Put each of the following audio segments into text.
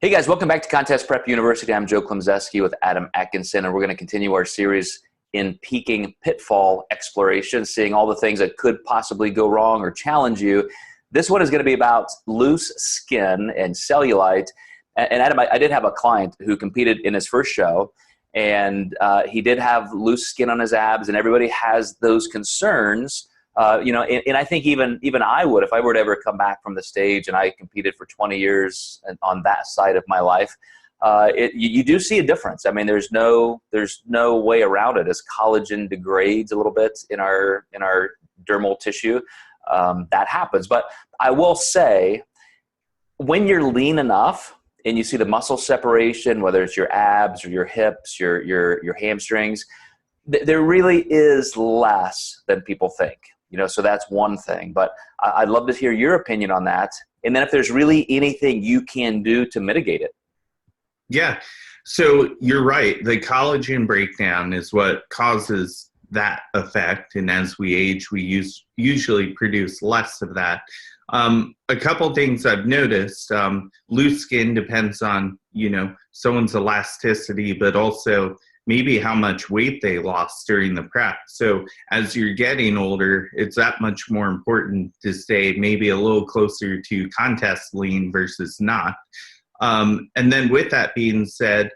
Hey guys, welcome back to Contest Prep University. I'm Joe Klemczewski with Adam Atkinson, and we're going to continue our series in peaking pitfall exploration, seeing all the things that could possibly go wrong or challenge you. This one is going to be about loose skin and cellulite. And Adam, I did have a client who competed in his first show, and he did have loose skin on his abs, and everybody has those concerns. And I think even I would, if I were to ever come back from the stage and I competed for 20 years on that side of my life, you do see a difference. I mean, there's no way around it. As collagen degrades a little bit in our dermal tissue, that happens. But I will say, when you're lean enough and you see the muscle separation, whether it's your abs or your hips, your hamstrings, there really is less than people think. So that's one thing, but I'd love to hear your opinion on that. And then if there's really anything you can do to mitigate it. Yeah, so you're right. The collagen breakdown is what causes that effect. And as we age, we usually produce less of that. A couple things I've noticed, loose skin depends on, someone's elasticity, but also maybe how much weight they lost during the prep. So as you're getting older, it's that much more important to stay maybe a little closer to contest lean versus not. And then with that being said,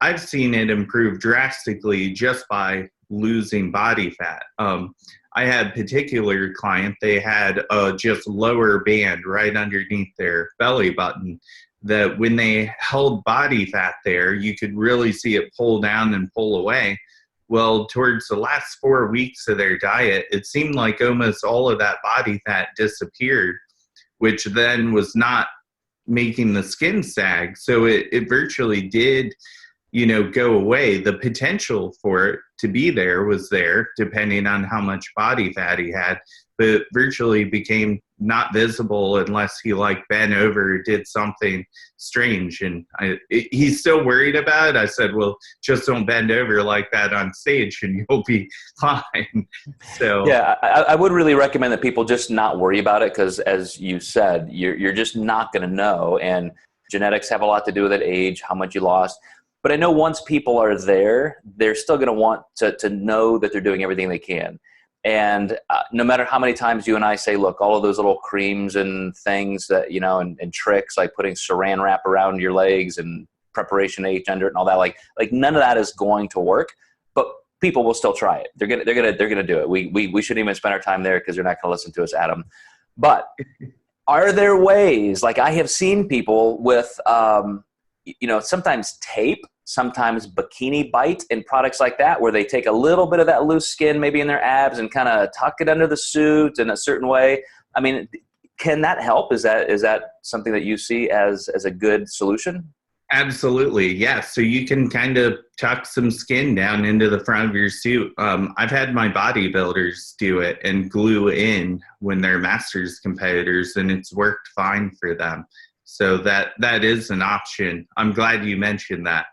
I've seen it improve drastically just by losing body fat. I had a particular client, they had a just lower band right underneath their belly button, that when they held body fat there, you could really see it pull down and pull away. Well, towards the last 4 weeks of their diet, it seemed like almost all of that body fat disappeared, which then was not making the skin sag. So it virtually did, go away. The potential for it to be there was there, depending on how much body fat he had, but virtually became not visible unless he bent over or did something strange. And he's still worried about it. I said, well, just don't bend over like that on stage and you'll be fine. So yeah, I would really recommend that people just not worry about it, because as you said, you're just not going to know. And genetics have a lot to do with it, age, how much you lost. But I know once people are there, they're still going to want to know that they're doing everything they can. And no matter how many times you and I say, look, all of those little creams and things that, and tricks like putting saran wrap around your legs and preparation H under it and all that, like none of that is going to work, but people will still try it. They're going to do it. We shouldn't even spend our time there because they're not going to listen to us, Adam. But are there ways, like I have seen people with, sometimes tape, sometimes bikini bite and products like that, where they take a little bit of that loose skin maybe in their abs and kind of tuck it under the suit in a certain way. I mean, can that help? Is that something that you see as a good solution? Absolutely, yes. So you can kind of tuck some skin down into the front of your suit. I've had my bodybuilders do it and glue in when they're masters competitors, and it's worked fine for them. So that is an option. I'm glad you mentioned that.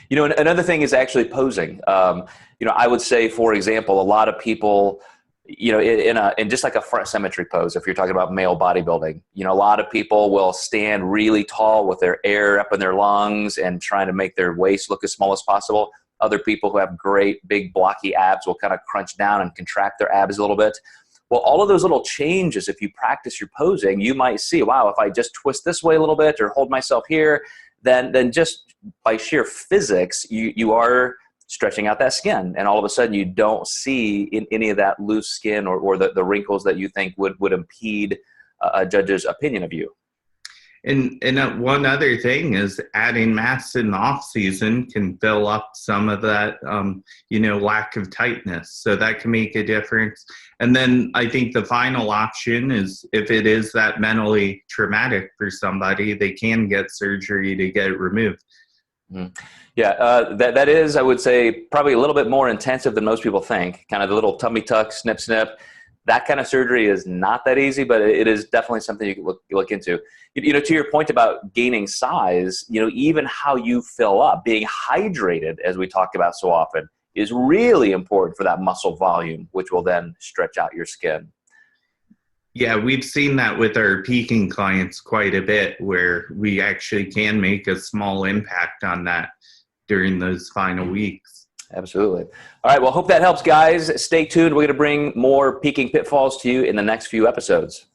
Another thing is actually posing. I would say, for example, a lot of people, in just like a front symmetry pose, if you're talking about male bodybuilding, a lot of people will stand really tall with their air up in their lungs and trying to make their waist look as small as possible. Other people who have great big blocky abs will kind of crunch down and contract their abs a little bit. Well, all of those little changes, if you practice your posing, you might see, wow, if I just twist this way a little bit or hold myself here, then just by sheer physics, you are stretching out that skin. And all of a sudden you don't see in any of that loose skin or the wrinkles that you think would impede a judge's opinion of you. And one other thing is adding mass in the off season can fill up some of that, lack of tightness. So that can make a difference. And then I think the final option is, if it is that mentally traumatic for somebody, they can get surgery to get it removed. Yeah, that is, I would say, probably a little bit more intensive than most people think. Kind of the little tummy tuck, snip, snip. That kind of surgery is not that easy, but it is definitely something you can look into. To your point about gaining size, even how you fill up, being hydrated, as we talk about so often, is really important for that muscle volume, which will then stretch out your skin. Yeah, we've seen that with our peaking clients quite a bit, where we actually can make a small impact on that during those final weeks. Absolutely. All right. Well, hope that helps, guys. Stay tuned. We're going to bring more peaking pitfalls to you in the next few episodes.